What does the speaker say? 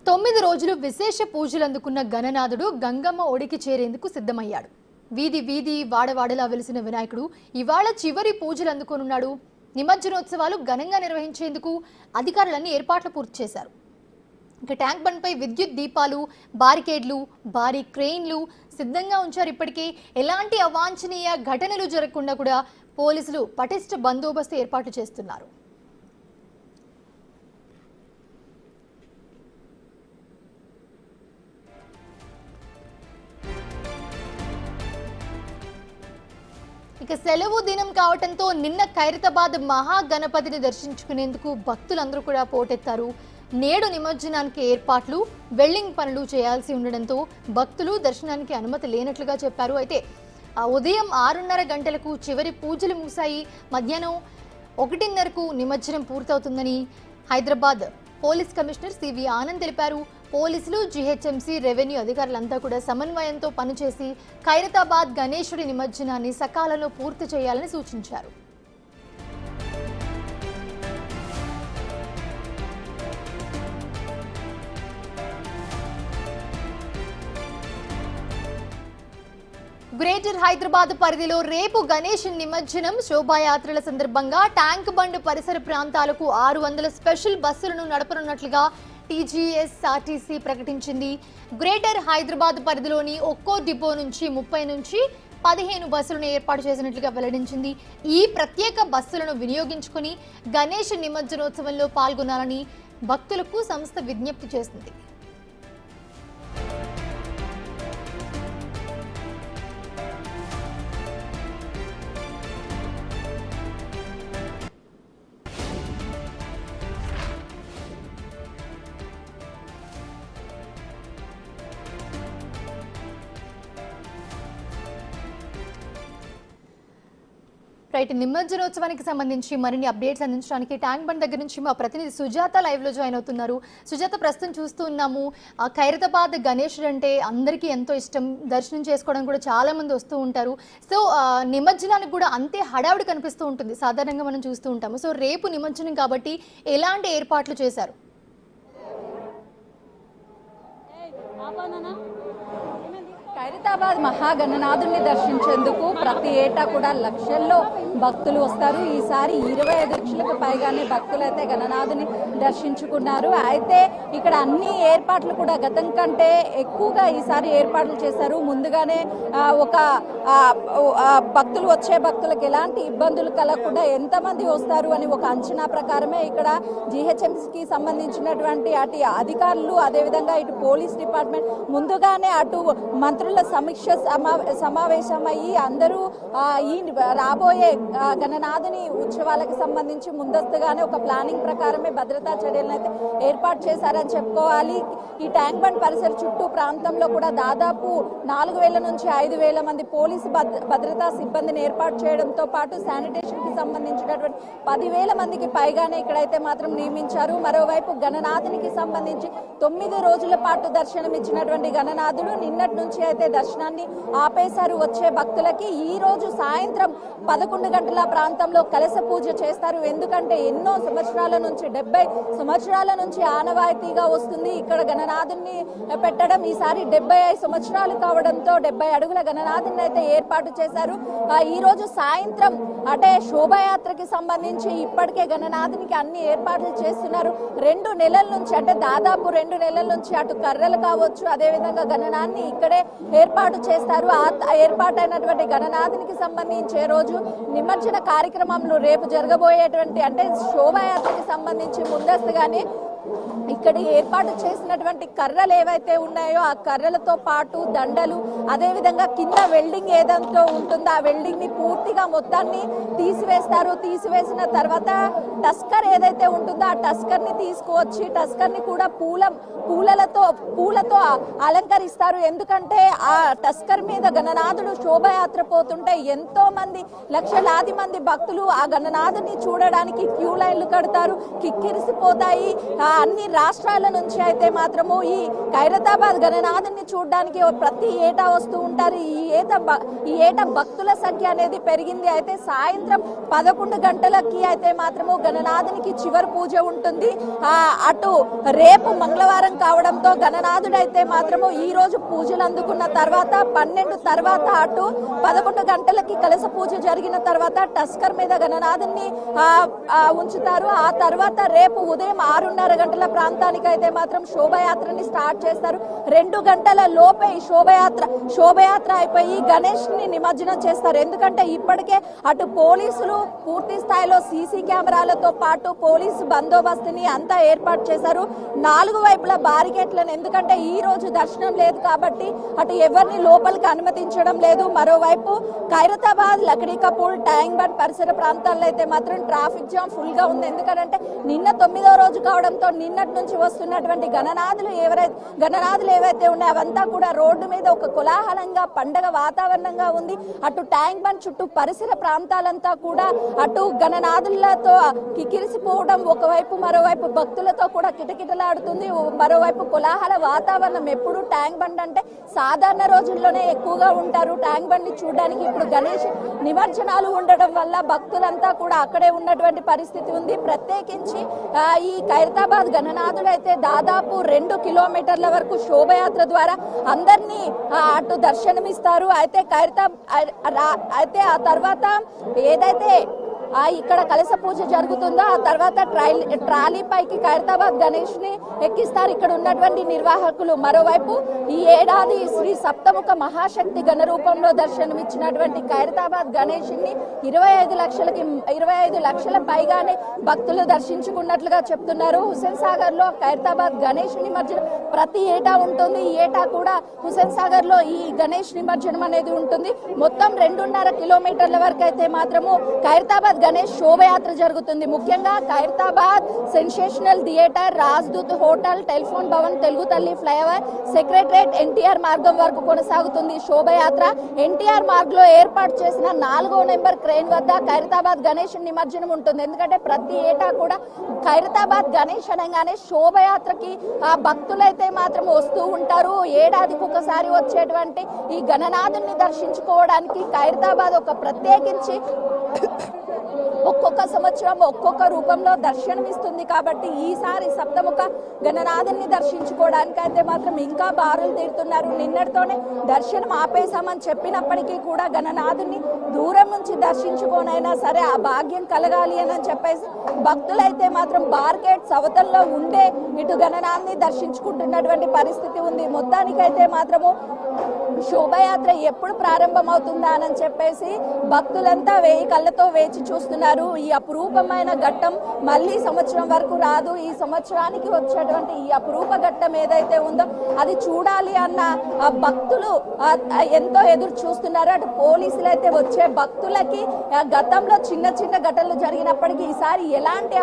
9 రోజులు విశేష పూజలు అందుకున్న గణనాథుడు గంగమ్మ ఒడికి చేరేందుకు సిద్ధమయ్యాడు. వీధి వీధి వాడవాడలా వెలిసిన వినాయకుడు ఇవాళ చివరి పూజలు అందుకోనున్నాడు. నిమజ్జనోత్సవాలు ఘనంగా నిర్వహించేందుకు అధికారులన్నీ ఏర్పాట్లు పూర్తి చేశారు. ఇక ట్యాంక్ బండ్ పై విద్యుత్ దీపాలు, బారికేడ్లు, భారీ క్రెయిన్లు సిద్ధంగా ఉంచారు. ఇప్పటికే ఎలాంటి అవాంఛనీయ ఘటనలు జరగకుండా కూడా పోలీసులు పటిష్ట బందోబస్తు ఏర్పాటు చేస్తున్నారు. ఇక సెలవు దినం కావడంతో నిన్న ఖైరతాబాద్ మహాగణపతిని దర్శించుకునేందుకు భక్తులందరూ కూడా పోటెత్తారు. నేడు నిమజ్జనానికి ఏర్పాట్లు, వెల్డింగ్ పనులు చేయాల్సి ఉండడంతో భక్తులు దర్శనానికి అనుమతి లేనట్లుగా చెప్పారు. అయితే ఉదయం 6:30 గంటలకు చివరి పూజలు ముగిశాయి. మధ్యాహ్నం 1:30కు నిమజ్జనం పూర్తవుతుందని Hyderabad police commissioner CV Anand తెలిపారు. పోలీసులు, జీహెచ్ఎంసీ, రెవెన్యూ అధికారులంతా కూడా సమన్వయంతో పనిచేసి ఖైరతాబాద్ గణేశుడి నిమజ్జనాన్ని సకాలంలో పూర్తి చేయాలని సూచించారు. గ్రేటర్ హైదరాబాద్ పరిధిలో రేపు గణేష్ నిమజ్జనం శోభాయాత్రల సందర్భంగా ట్యాంక్ బండ్ పరిసర ప్రాంతాలకు 600 స్పెషల్ బస్సులను నడపనున్నట్లుగా టీజీఎస్ఆర్టీసీ ప్రకటించింది. గ్రేటర్ హైదరాబాద్ పరిధిలోని ఒక్కో డిపో నుంచి 30 నుంచి 15 బస్సులను ఏర్పాటు చేసినట్లుగా వెల్లడించింది. ఈ ప్రత్యేక బస్సులను వినియోగించుకుని గణేష్ నిమజ్జనోత్సవంలో పాల్గొనాలని భక్తులకు సంస్థ విజ్ఞప్తి చేసింది. రైట్, నిమజ్జనోత్సవానికి సంబంధించి మరిన్ని అప్డేట్స్ అందించడానికి ట్యాంక్ బండ్ దగ్గర నుంచి మా ప్రతినిధి సుజాత లైవ్లో జాయిన్ అవుతున్నారు. సుజాత, ప్రస్తుతం చూస్తూ ఉన్నాము ఖైరతాబాద్ గణేశుడు అంటే అందరికీ ఎంతో ఇష్టం, దర్శనం చేసుకోవడం కూడా చాలా మంది వస్తూ ఉంటారు. సో నిమజ్జనానికి కూడా అంతే హడావుడి కనిపిస్తూ ఉంటుంది, సాధారణంగా మనం చూస్తూ ఉంటాము. సో రేపు నిమజ్జనం కాబట్టి ఎలాంటి ఏర్పాట్లు చేశారు? ఖైరతాబాద్ మహాగణనాథుని దర్శించేందుకు ప్రతి ఏటా కూడా లక్షల్లో భక్తులు వస్తారు. ఈసారి 25 లక్షలకు పైగానే భక్తులైతే గణనాథుని దర్శించుకున్నారు. అయితే ఇక్కడ అన్ని ఏర్పాట్లు కూడా గతం కంటే ఎక్కువగా ఈసారి ఏర్పాట్లు చేశారు. ముందుగానే భక్తులు వచ్చే భక్తులకు ఎలాంటి ఇబ్బందులు కలగకుండా ఎంతమంది వస్తారు అని ఒక అంచనా ప్రకారమే ఇక్కడ జీహెచ్ఎంసీకి సంబంధించినటువంటి అటు అధికారులు, అదేవిధంగా ఇటు పోలీస్ డిపార్ట్మెంట్ ముందుగానే అటు మంత్రుల సమీక్ష సమావేశమయ్యి అందరూ ఈ రాబోయే గణనాథుని ఉత్సవాలకు సంబంధించి ముందస్తుగానే ఒక ప్లానింగ్ ప్రకారమే భద్రతా చర్యలను అయితే ఏర్పాటు చేశారని చెప్పుకోవాలి. ఈ ట్యాంక్ బండ్ పరిసర చుట్టూ ప్రాంతంలో కూడా దాదాపు 4,000 నుంచి 5,000 మంది పోలీసు భద్రతా సిబ్బందిని ఏర్పాటు చేయడంతో పాటు శానిటేషన్ కి సంబంధించినటువంటి 10,000 మందికి పైగానే ఇక్కడైతే మాత్రం నియమించారు. మరోవైపు గణనాథునికి సంబంధించి 9 రోజుల పాటు దర్శనం ఇచ్చినటువంటి గణనాథుడు నిన్నటి నుంచి అయితే దర్శనాన్ని ఆపేశారు. వచ్చే భక్తులకి ఈ రోజు సాయంత్రం 11 గంటల ప్రాంతంలో కలశ పూజ చేస్తారు. ఎందుకంటే ఎన్నో సంవత్సరాల నుంచి 70 సంవత్సరాల నుంచి ఆనవాయితీగా వస్తుంది ఇక్కడ గణనాథుని పెట్టడం. ఈసారి 75 సంవత్సరాలు కావడంతో 70 అడుగుల గణనాథుని అయితే ఏర్పాటు చేశారు. ఈ రోజు సాయంత్రం అంటే శోభాయాత్రకి సంబంధించి ఇప్పటికే గణనాథునికి అన్ని ఏర్పాట్లు చేస్తున్నారు. 2 నెలల నుంచి అంటే దాదాపు 2 నెలల నుంచి అటు కర్రలు కావచ్చు, అదేవిధంగా గణనాన్ని ఇక్కడే ఏర్పాటు చేస్తారు. ఆ ఏర్పాటైనటువంటి గణనాథునికి సంబంధించే రోజు నిమజ్జన కార్యక్రమంలో రేపు జరగబోయేటువంటి అంటే శోభాయాత్రకి సంబంధించి ముందస్తుగానే ఇక్కడ ఏర్పాటు చేసినటువంటి కర్రలు ఏవైతే ఉన్నాయో ఆ కర్రలతో పాటు దండలు, అదేవిధంగా కింద వెల్డింగ్ ఏదంతో ఉంటుందో ఆ వెల్డింగ్ ని పూర్తిగా మొత్తాన్ని తీసివేస్తారు. తీసివేసిన తర్వాత టస్కర్ ఏదైతే ఉంటుందో ఆ టస్కర్ ని తీసుకువచ్చి టస్కర్ ని కూడా పూలతో అలంకరిస్తారు. ఎందుకంటే ఆ టస్కర్ మీద గణనాథుడు శోభాయాత్ర పోతుంటే ఎంతో మంది లక్షలాది మంది భక్తులు ఆ గణనాథుని చూడడానికి క్యూ లైన్లు కడతారు, కిక్కిరిసిపోతాయి. ఆ అన్ని రాష్ట్రాల నుంచి అయితే మాత్రము ఈ ఖైరతాబాద్ గణనాథుని చూడడానికి ప్రతి ఏటా వస్తూ ఉంటారు. ఈ ఏటా భక్తుల సంఖ్య అనేది పెరిగింది. అయితే సాయంత్రం 11 గంటలకి అయితే మాత్రము గణనాథునికి చివరి పూజ ఉంటుంది. అటు రేపు మంగళవారం కావడంతో గణనాథుడు అయితే మాత్రము ఈ రోజు పూజలు అందుకున్న తర్వాత 12 తర్వాత అటు 11 గంటలకి కలశ పూజ జరిగిన తర్వాత టస్కర్ మీద గణనాథుని ఉంచుతారు. ఆ తర్వాత రేపు ఉదయం 6:30 గంటల ప్రాంతానికి అయితే మాత్రం శోభయాత్రని స్టార్ట్ చేస్తారు. 2 గంటల లోపే ఈ శోభయాత్ర అయిపోయి గణేష్ ని నిమజ్జనం చేస్తారు. ఎందుకంటే ఇప్పటికే అటు పోలీసులు పూర్తి స్థాయిలో సీసీ కెమెరాలతో పాటు పోలీసు బందోబస్తుని అంతా ఏర్పాటు చేశారు. 4 వైపులా బారికేట్లను, ఎందుకంటే ఈ రోజు దర్శనం లేదు కాబట్టి అటు ఎవరిని లోపలికి అనుమతించడం లేదు. మరోవైపు ఖైరతాబాద్, లక్డీ కపూల్, ట్యాంక్ బండ్ పరిసర ప్రాంతాల్లో అయితే మాత్రం ట్రాఫిక్ జామ్ ఫుల్ గా ఉంది. ఎందుకంటే నిన్న 9వ రోజు కావడంతో నిన్నటి నుంచి వస్తున్నటువంటి గణనాథులు ఏవైతే ఉన్నాయో అవంతా కూడా రోడ్డు మీద ఒక కోలాహలంగా పండగ వాతావరణంగా ఉంది. అటు ట్యాంక్ బండ్ చుట్టూ పరిసర ప్రాంతాలంతా కూడా అటు గణనాథులతో కికిరిసిపోవడం ఒకవైపు, మరోవైపు భక్తులతో కూడా కిటకిటలాడుతుంది. మరోవైపు కోలాహల వాతావరణం. ఎప్పుడు ట్యాంక్ బండ్ అంటే సాధారణ రోజుల్లోనే ఎక్కువగా ఉంటారు ట్యాంక్ బండ్ ని చూడడానికి. ఇప్పుడు గణేష్ నిమజ్జనాలు ఉండడం వల్ల భక్తులంతా కూడా అక్కడే ఉన్నటువంటి పరిస్థితి ఉంది. ప్రత్యేకించి ఈ ఖైరతాబాద్ గణనాథుడు అయితే దాదాపు 2 కిలోమీటర్ల వరకు శోభయాత్ర ద్వారా అందరినీ అటు దర్శనమిస్తారు. అయితే ఆ తర్వాత ఏదైతే ఇక్కడ కలశ పూజ జరుగుతుందో ఆ తర్వాత ట్రాలీ పైకి ఖైరతాబాద్ గణేష్ ని ఎక్కిస్తారు ఇక్కడ ఉన్నటువంటి నిర్వాహకులు. మరోవైపు ఈ ఏడాది శ్రీ సప్తముఖ మహాశక్తి గణ రూపంలో దర్శనమిచ్చినటువంటి ఖైరతాబాద్ గణేష్ ని 25 లక్షల పైగానే భక్తులు దర్శించుకున్నట్లుగా చెప్తున్నారు. హుస్సేన్ సాగర్ లో ఖైరతాబాద్ గణేష్ నిమజ్జనం ప్రతి ఏటా ఉంటుంది. ఈ ఏటా కూడా హుస్సేన్ సాగర్ లో ఈ గణేష్ నిమజ్జనం అనేది ఉంటుంది. మొత్తం 2.5 కిలోమీటర్ల వరకు అయితే మాత్రము ఖైరతాబాద్ గణేష్ శోభయాత్ర జరుగుతుంది. ముఖ్యంగా Khairatabad sensational theatre, Rajdoot hotel, telephone Bhavan, Telugu తల్లి ఫ్లైఓవర్, సెక్రటరేట్, ఎన్టీఆర్ మార్గం వరకు కొనసాగుతుంది శోభయాత్ర. ఎన్టీఆర్ మార్గ్ లో ఏర్పాటు చేసిన 4వ నెంబర్ క్రేన్ వద్ద ఖైరతాబాద్ గణేష్ నిమజ్జనం ఉంటుంది. ఎందుకంటే ప్రతి ఏటా కూడా ఖైరతాబాద్ గణేష్ అనగానే శోభయాత్రకి భక్తులైతే మాత్రం వస్తూ ఉంటారు. ఏడాదికి ఒకసారి వచ్చేటువంటి ఈ గణనాథుని దర్శించుకోవడానికి ఖైరతాబాద్ ఒక ప్రత్యేకించి ఒక్కొక్క సంవత్సరం ఒక్కొక్క రూపంలో దర్శనమిస్తుంది. కాబట్టి ఈసారి సప్తముఖ గణనాథుని దర్శించుకోవడానికి అయితే మాత్రం ఇంకా బారులు తీరుతున్నారు. నిన్నటితోనే దర్శనం ఆపేశామని చెప్పినప్పటికీ కూడా గణనాథుని దూరం నుంచి దర్శించుకోనైనా సరే ఆ భాగ్యం కలగాలి అని చెప్పేసి భక్తులైతే మాత్రం బార్గేట్ సవతల్లో ఉండే ఇటు గణనాథుని దర్శించుకుంటున్నటువంటి పరిస్థితి ఉంది. మొత్తానికైతే మాత్రము శోభయాత్ర ఎప్పుడు ప్రారంభమవుతుందా అని చెప్పేసి భక్తులంతా 1000 కళ్ళతో వేచి చూస్తున్నారు. ఈ అపురూపమైన ఘట్టం మళ్ళీ సంవత్సరం వరకు రాదు. ఈ సంవత్సరానికి వచ్చేటువంటి ఈ అపురూప ఘట్టం ఏదైతే ఉందో అది చూడాలి అన్న భక్తులు ఎంతో ఎదురు చూస్తున్నారు. అటు పోలీసులు అయితే వచ్చే భక్తులకి గతంలో చిన్న చిన్న ఘటనలు జరిగినప్పటికీ ఈసారి ఎలాంటి